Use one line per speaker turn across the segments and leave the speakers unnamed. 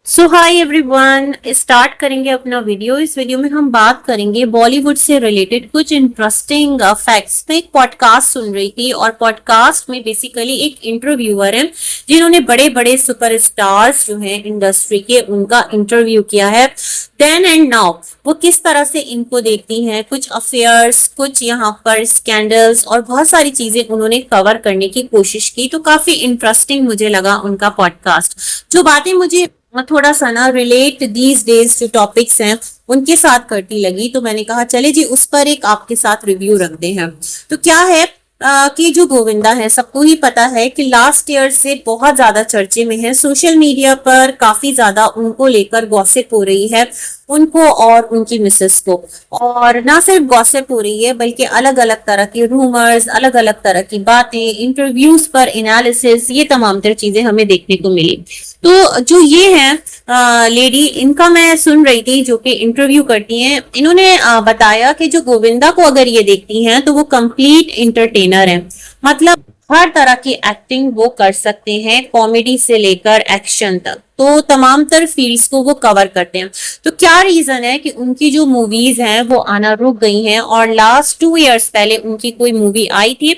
सो hi everyone, start करेंगे अपना video. इस वीडियो में हम बात करेंगे बॉलीवुड से रिलेटेड कुछ इंटरेस्टिंग फैक्ट्स। मैं एक पॉडकास्ट सुन रही थी और पॉडकास्ट में बेसिकली एक इंटरव्यूअर है जिन्होंने बड़े बड़े सुपरस्टार्स जो हैं इंडस्ट्री के उनका इंटरव्यू किया है। देन एंड नाउ वो किस तरह से इनको देखती हैं, कुछ अफेयर्स, कुछ यहाँ पर स्कैंडल्स और बहुत सारी चीजें उन्होंने कवर करने की कोशिश की। तो काफी इंटरेस्टिंग मुझे लगा उनका पॉडकास्ट। जो बातें मुझे थोड़ा सा ना रिलेट दीज डेज जो टॉपिक्स हैं उनके साथ करती लगी, तो मैंने कहा चले जी उस पर एक आपके साथ रिव्यू रखते हैं। तो क्या है कि जो गोविंदा है, सबको ही पता है कि लास्ट ईयर से बहुत ज्यादा चर्चे में है। सोशल मीडिया पर काफी ज्यादा उनको लेकर गॉसिप हो रही है, उनको और उनकी मिसेस को। और ना सिर्फ गॉसिप हो रही है बल्कि अलग अलग तरह के रूमर्स, अलग अलग तरह की बातें, इंटरव्यूज पर एनालिसिस, ये तमाम तर चीजें हमें देखने को मिली। तो जो ये है लेडी, इनका मैं सुन रही थी जो कि इंटरव्यू करती हैं। इन्होंने बताया कि जो गोविंदा को अगर ये देखती हैं तो वो कंप्लीट इंटरटेनर है। मतलब हर तरह की एक्टिंग वो कर सकते हैं, कॉमेडी से लेकर एक्शन तक, तो तमाम तर फील्ड्स को वो कवर करते हैं। तो क्या रीजन है कि उनकी जो मूवीज हैं वो आना रुक गई हैं और लास्ट 2 इयर्स पहले उनकी कोई मूवी आई थी,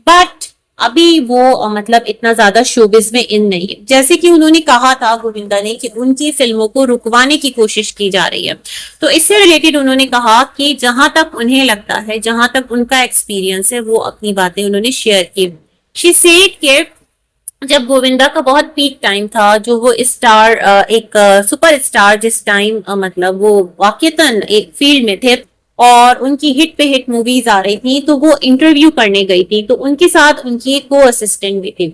बट अभी वो मतलब इतना ज्यादा शोबिज में इन नहीं है। जैसे कि उन्होंने कहा था गोविंदा ने कि उनकी फिल्मों को रुकवाने की कोशिश की जा रही है। तो इससे रिलेटेड उन्होंने कहा कि जहां तक उन्हें लगता है, जहां तक उनका एक्सपीरियंस है, वो अपनी बातें उन्होंने शेयर की। शी सेड के जब गोविंदा का बहुत पीक टाइम था, जो वो स्टार, एक सुपर स्टार जिस टाइम मतलब वो वाकईतन एक फील्ड में थे और उनकी हिट पे हिट मूवीज आ रही थी, तो वो इंटरव्यू करने गई थी। तो उनके साथ उनकी एक को असिस्टेंट भी थी।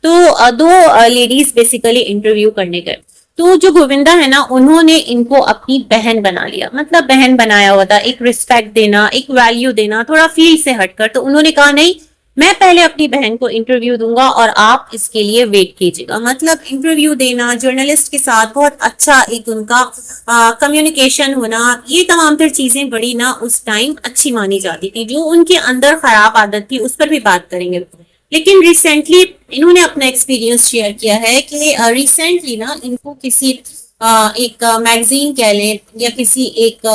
तो दो लेडीज बेसिकली इंटरव्यू करने गए। तो जो गोविंदा है ना, उन्होंने इनको अपनी बहन बना लिया। मतलब बहन बनाया हुआ था, एक रिस्पेक्ट देना, एक वैल्यू देना, थोड़ा फील्ड से हटकर। तो उन्होंने कहा नहीं, मैं पहले अपनी बहन को इंटरव्यू दूंगा और आप इसके लिए वेट कीजिएगा। मतलब इंटरव्यू देना, जर्नलिस्ट के साथ बहुत अच्छा एक उनका कम्युनिकेशन होना, ये तमाम तर चीजें बड़ी ना उस टाइम अच्छी मानी जाती थी। जो उनके अंदर खराब आदत थी उस पर भी बात करेंगे। लेकिन रिसेंटली इन्होंने अपना एक्सपीरियंस शेयर किया है कि रिसेंटली ना इनको किसी एक मैगजीन कह लें या किसी एक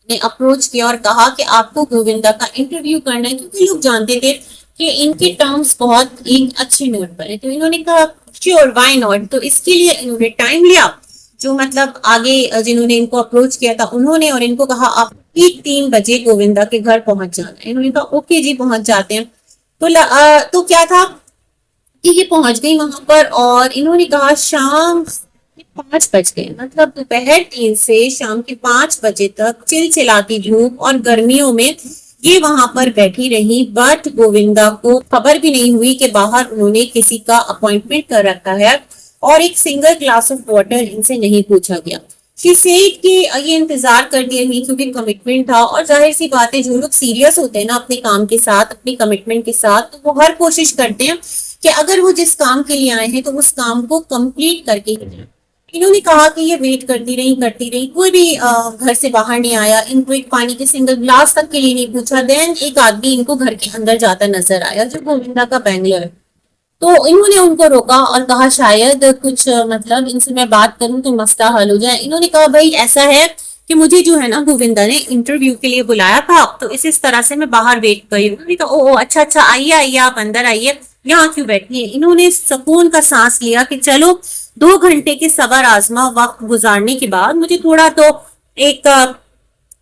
ने अप्रोच किया और कहा कि आपको गोविंदा का इंटरव्यू करना है, क्योंकि लोग जानते थे कि इनके टर्म्स बहुत एक अच्छे नोट पर है। तो इन्होंने कहा श्योर, व्हाई नॉट। तो इसके लिए इन्होंने टाइम लिया। जो मतलब आगे जिन्होंने इनको अप्रोच किया था उन्होंने, और इनको कहा आप ठीक 3 बजे गोविंदा के घर पहुंच जाना है। इन्होंने कहा ओके जी, पहुंच जाते हैं। तो क्या था कि ये पहुंच गई वहां पर और इन्होंने कहा शाम 5 बज गए। मतलब दोपहर 3 से शाम के 5 बजे तक चिलचिलाती धूप और गर्मियों में ये वहां पर बैठी रही। बट गोविंदा को खबर भी नहीं हुई कि बाहर उन्होंने किसी का अपॉइंटमेंट कर रखा है और एक सिंगल ग्लास ऑफ वाटर इनसे नहीं पूछा गया। शी सेड कि ये इंतजार करती रही क्योंकि कमिटमेंट था। और जाहिर सी बात है, जो लोग सीरियस होते हैं ना अपने काम के साथ, अपनी कमिटमेंट के साथ, तो वो हर कोशिश करते हैं कि अगर वो जिस काम के लिए आए हैं तो उस काम को कंप्लीट करके ही जाएं। इन्होंने कहा कि ये वेट करती रही, कोई भी घर से बाहर नहीं आया। इनको एक पानी के सिंगल ग्लास तक के लिए नहीं पूछा। देन एक आदमी इनको घर के अंदर जाता नजर आया जो गोविंदा का बैंगलर है। तो इन्होंने उनको रोका और कहा शायद कुछ मतलब इनसे मैं बात करूं तो मसला हल हो जाए। इन्होंने कहा भाई ऐसा है कि मुझे जो है ना गोविंदा ने इंटरव्यू के लिए बुलाया था, तो इस तरह से मैं बाहर वेट कर रही हूँ। उन्होंने कहा ओ अच्छा अच्छा, आइए आइए, आप अंदर आइए, यहाँ क्यों बैठी है। इन्होंने सुकून का सांस लिया कि चलो 2 घंटे के सबर आजमा वक्त गुजारने के बाद मुझे थोड़ा तो एक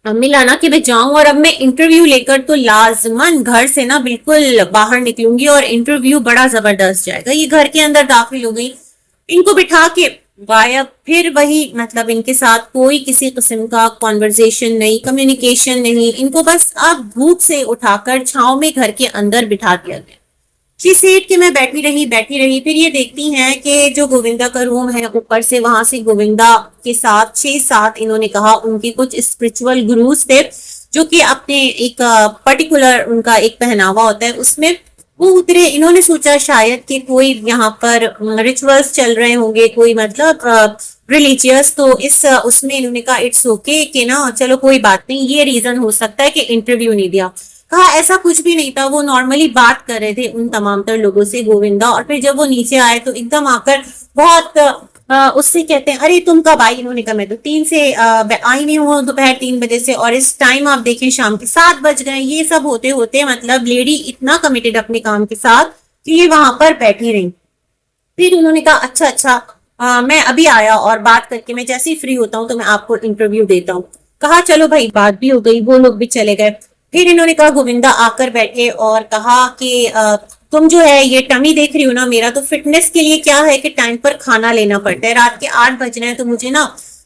मिला ना कि मैं जाऊं। और अब मैं इंटरव्यू लेकर तो लाजमन घर से ना बिल्कुल बाहर निकलूंगी और इंटरव्यू बड़ा जबरदस्त जाएगा। ये घर के अंदर दाखिल हो गई, इनको बिठा के गायब। फिर वही मतलब इनके साथ कोई किसी किस्म का कॉन्वर्जेशन नहीं, कम्युनिकेशन नहीं। इनको बस अब धूप से उठाकर छाव में घर के अंदर बिठा दिया गया। शी सेड कि मैं बैठी रही। फिर ये देखती हैं कि जो गोविंदा का रूम है ऊपर से, वहां से गोविंदा के साथ 6-7 इन्होंने कहा उनके कुछ स्पिरिचुअल गुरुज थे जो कि अपने एक पर्टिकुलर उनका एक पहनावा होता है उसमें वो उतरे। इन्होंने सोचा शायद कि कोई यहाँ पर रिचुअल्स चल रहे होंगे, कोई मतलब रिलीजियस। तो इस उसमें इन्होंने कहा इट्स ओके कि ना चलो कोई बात नहीं, ये रीजन हो सकता है कि इंटरव्यू नहीं दिया। कहा ऐसा कुछ भी नहीं था, वो नॉर्मली बात कर रहे थे उन तमाम तर लोगों से गोविंदा। और फिर जब वो नीचे आए तो एकदम आकर बहुत उससे कहते हैं अरे तुम कब आई? इन्होंने कहा मैं तो 3 से आई नहीं हूँ, दोपहर 3 बजे से, और इस टाइम आप देखें शाम के 7 बज गए। ये सब होते होते मतलब लेडी इतना कमिटेड अपने काम के साथ कि ये वहां पर बैठी रही। फिर उन्होंने कहा अच्छा अच्छा, मैं अभी आया और बात करके मैं जैसे ही फ्री होता हूँ तो मैं आपको इंटरव्यू देता हूँ। कहा चलो भाई, बात भी हो गई, वो लोग भी चले गए। फिर इन्होंने कहा, गोविंदा आकर बैठे और कहा कि तुम जो है ये टमी देख रही हो ना, मेरा तो फिटनेस के लिए क्या है कि टाइम पर खाना लेना पड़ता है। रात के 8 बज रहे हैं तो मुझे ना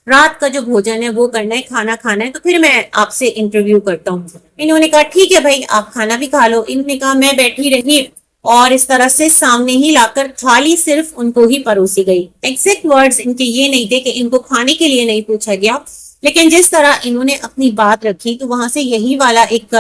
रात का जो भोजन है वो करना है, खाना खाना है, तो फिर मैं आपसे इंटरव्यू करता हूँ। इन्होंने कहा ठीक है भाई, आप खाना भी खा लो। इन्होंने कहा मैं बैठी रही और इस तरह से सामने ही लाकर थाली सिर्फ उनको ही परोसी गई। एग्जैक्ट वर्ड्स इनके ये नहीं थे कि इनको खाने के लिए नहीं पूछा गया, लेकिन जिस तरह इन्होंने अपनी बात रखी तो वहां से यही वाला एक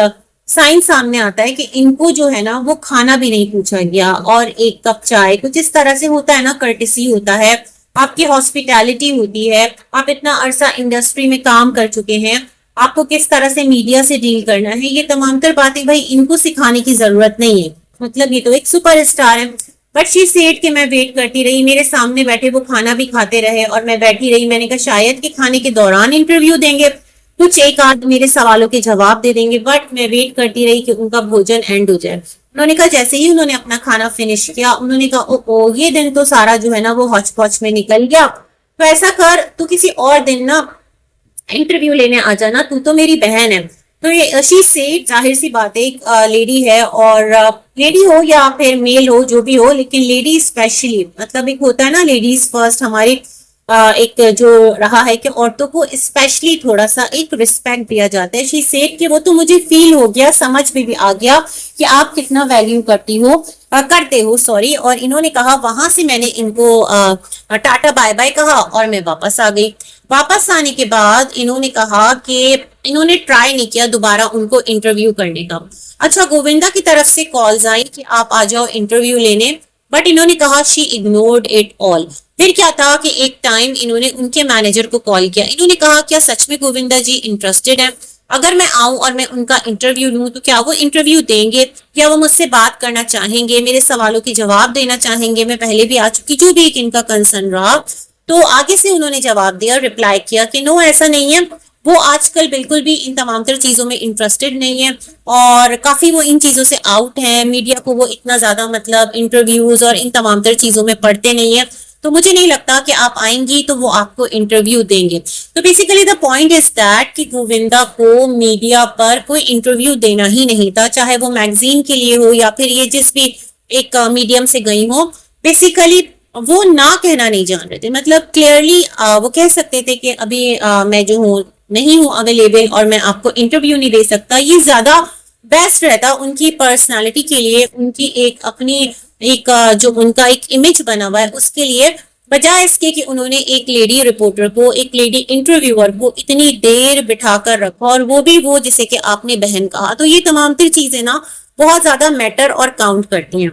साइन सामने आता है कि इनको जो है ना वो खाना भी नहीं पूछा गया, और एक कप चाय, कुछ इस तरह से होता है ना, कर्टिसी होता है, आपकी हॉस्पिटैलिटी होती है। आप इतना अरसा इंडस्ट्री में काम कर चुके हैं, आपको किस तरह से मीडिया से डील करना है, ये तमाम तर बातें भाई इनको सिखाने की जरूरत नहीं है। मतलब ये तो एक सुपरस्टार है। बट शी सेड कि मैं वेट करती रही, मेरे सामने बैठे वो खाना भी खाते रहे और मैं बैठी रही। मैंने कहा शायद कि खाने के दौरान इंटरव्यू देंगे, कुछ एक आध मेरे सवालों के जवाब दे देंगे, बट मैं वेट करती रही कि उनका भोजन एंड हो जाए। उन्होंने कहा जैसे ही उन्होंने अपना खाना फिनिश किया, उन्होंने कहा ओ ये दिन तो सारा जो है ना वो हौच पौच में निकल गया, तो ऐसा कर तू किसी और दिन ना इंटरव्यू लेने आ जाना, तू तो मेरी बहन है। तो ये शी से जाहिर सी बात है, एक लेडी है, और लेडी हो या फिर मेल हो जो भी हो, लेकिन लेडी स्पेशली, मतलब एक होता है ना लेडीज फर्स्ट, हमारी एक जो रहा है कि औरतों को स्पेशली थोड़ा सा एक रिस्पेक्ट दिया जाता है। शी सेड कि वो तो मुझे फील हो गया, समझ में भी आ गया कि आप कितना वैल्यू करते हो सॉरी। और इन्होंने कहा वहां से मैंने इनको टाटा बाय बाय कहा और मैं वापस आ गई। वापस आने के बाद इन्होंने कहा कि इन्होंने ट्राई नहीं किया दोबारा उनको इंटरव्यू करने का। अच्छा, गोविंदा की तरफ से कॉल्स आई कि आप आ जाओ इंटरव्यू लेने, बट इन्होंने कहा शी इग्नोर्ड इट ऑल। फिर क्या था कि एक टाइम इन्होंने उनके मैनेजर को कॉल किया। इन्होंने कहा क्या सच में गोविंदा जी इंटरेस्टेड हैं? अगर मैं आऊं और मैं उनका इंटरव्यू लूं तो क्या वो इंटरव्यू देंगे? क्या वो मुझसे बात करना चाहेंगे, मेरे सवालों के जवाब देना चाहेंगे? मैं पहले भी आ चुकी, जो भी एक इनका कंसर्न रहा। तो आगे से उन्होंने जवाब दिया, रिप्लाई किया कि नो ऐसा नहीं है, वो आजकल बिल्कुल भी इन तमाम तर चीजों में इंटरेस्टेड नहीं है और काफी वो इन चीजों से आउट है। मीडिया को वो इतना ज्यादा मतलब इंटरव्यूज और इन तमाम तर चीजों में पढ़ते नहीं है, तो मुझे नहीं लगता कि आप आएंगी तो वो आपको इंटरव्यू देंगे। तो basically the point is that कि गोविंदा को मीडिया पर कोई इंटरव्यू देना ही नहीं था, चाहे वो मैगजीन के लिए हो या फिर ये जिस भी एक मीडियम से गई हो। बेसिकली वो ना कहना नहीं जान रहे थे, मतलब क्लियरली वो कह सकते थे कि अभी मैं जो हूँ नहीं हूँ अवेलेबल और मैं आपको इंटरव्यू नहीं दे सकता। ये ज्यादा बेस्ट रहता उनकी पर्सनालिटी के लिए, उनकी एक अपनी एक जो उनका एक इमेज बना हुआ है उसके लिए, बजाय इसके कि उन्होंने एक लेडी रिपोर्टर को, एक लेडी इंटरव्यूअर को इतनी देर बिठाकर रखा, और वो भी वो जिसे कि आपने बहन कहा। तो ये तमाम तर चीजें ना बहुत ज्यादा मैटर और काउंट करती हैं।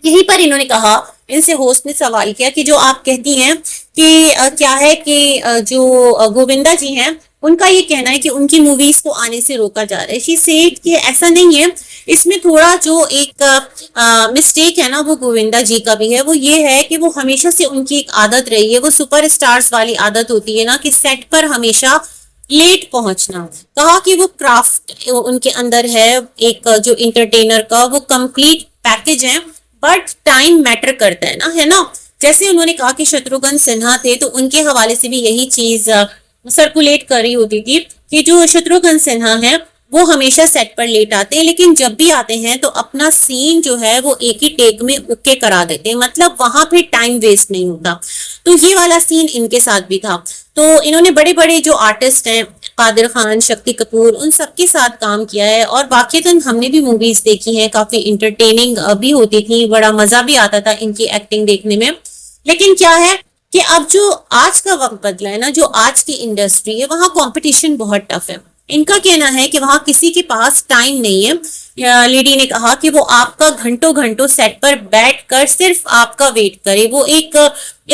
यहीं पर इन्होंने कहा, इनसे होस्ट ने सवाल किया कि जो आप कहती हैं कि क्या है कि जो गोविंदा जी हैं उनका ये कहना है कि उनकी मूवीज को आने से रोका जा रहा है। शी सेड कि ऐसा नहीं है, इसमें थोड़ा जो एक मिस्टेक है ना वो गोविंदा जी का भी है। वो ये है कि वो हमेशा से उनकी एक आदत रही है, वो सुपरस्टार्स वाली आदत होती है ना कि सेट पर हमेशा लेट पहुंचना। कहा कि वो क्राफ्ट उनके अंदर है, एक जो इंटरटेनर का वो कंप्लीट पैकेज है, बट टाइम मैटर करता है ना। जैसे उन्होंने कहा कि शत्रुघ्न सिन्हा थे तो उनके हवाले से भी यही चीज सर्कुलेट कर रही होती थी कि जो शत्रुघ्न सिन्हा है वो हमेशा सेट पर लेट आते हैं, लेकिन जब भी आते हैं तो अपना सीन जो है वो एक ही टेक में ओके करा देते हैं, मतलब वहां पे टाइम वेस्ट नहीं होता। तो ये वाला सीन इनके साथ भी था। तो इन्होंने बड़े बड़े जो आर्टिस्ट हैं, कादिर खान, शक्ति कपूर, उन सबके साथ काम किया है और वाकईतन हमने भी मूवीज देखी हैं, काफी इंटरटेनिंग भी होती थी, बड़ा मजा भी आता था इनकी एक्टिंग देखने में। लेकिन क्या है कि अब जो आज का वक्त बदला है ना, जो आज की इंडस्ट्री है, वहां कंपटीशन बहुत टफ है। इनका कहना है कि वहां किसी के पास टाइम नहीं है। लेडी ने कहा कि वो आपका घंटों घंटों सेट पर बैठकर सिर्फ आपका वेट करे, वो एक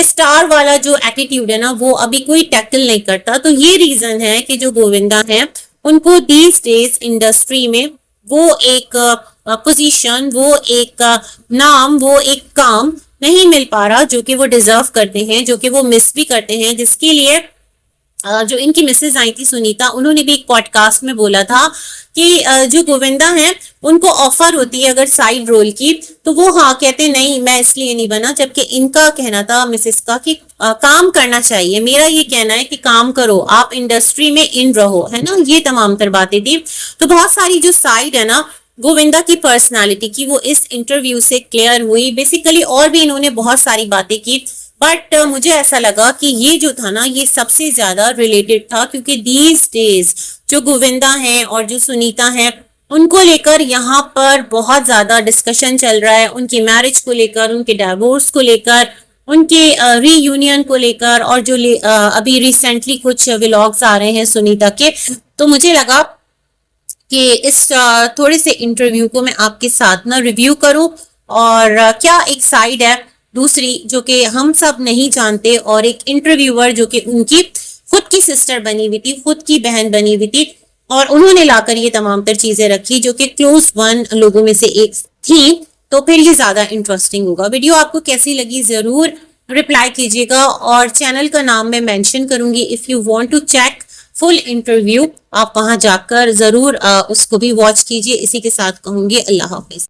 स्टार वाला जो एटीट्यूड है ना वो अभी कोई टैकल नहीं करता। तो ये रीजन है कि जो गोविंदा है उनको दीज डेज इंडस्ट्री में वो एक पोजीशन, वो एक नाम, वो एक काम नहीं मिल पा रहा जो कि वो डिजर्व करते हैं, जो कि वो मिस भी करते हैं, जिसके लिए जो इनकी मिसेज आई थी सुनीता, उन्होंने भी एक पॉडकास्ट में बोला था कि जो गोविंदा है उनको ऑफर होती है अगर साइड रोल की तो वो हाँ कहते नहीं मैं इसलिए नहीं बना, जबकि इनका कहना था मिसेस का कि काम करना चाहिए। मेरा ये कहना है कि काम करो, आप इंडस्ट्री में इन रहो, है ना। ये तमाम तर बातें थी। तो बहुत सारी जो साइड है ना गोविंदा की पर्सनालिटी की वो इस इंटरव्यू से क्लियर हुई बेसिकली, और भी इन्होंने बहुत सारी बातें की, बट मुझे ऐसा लगा कि ये जो था ना ये सबसे ज्यादा रिलेटेड था, क्योंकि दीज डेज जो गोविंदा हैं और जो सुनीता हैं उनको लेकर यहाँ पर बहुत ज्यादा डिस्कशन चल रहा है, उनकी मैरिज को लेकर, उनके डाइवोर्स को लेकर, उनके रीयूनियन को लेकर, और जो अभी रिसेंटली कुछ व्लॉग्स आ रहे हैं सुनीता के। तो मुझे लगा कि इस थोड़े से इंटरव्यू को मैं आपके साथ ना रिव्यू करूं, और क्या एक साइड है दूसरी जो कि हम सब नहीं जानते, और एक इंटरव्यूअर जो कि उनकी खुद की सिस्टर बनी हुई थी, खुद की बहन बनी हुई थी, और उन्होंने लाकर ये तमाम तर चीजें रखी जो कि क्लोज वन लोगों में से एक थी। तो फिर ये ज्यादा इंटरेस्टिंग होगा। वीडियो आपको कैसी लगी जरूर रिप्लाई कीजिएगा, और चैनल का नाम मैं मेंशन करूंगी। If you want to check full interview आप वहां जाकर जरूर उसको भी वॉच कीजिए। इसी के साथ कहूंगी अल्लाह हाफिज।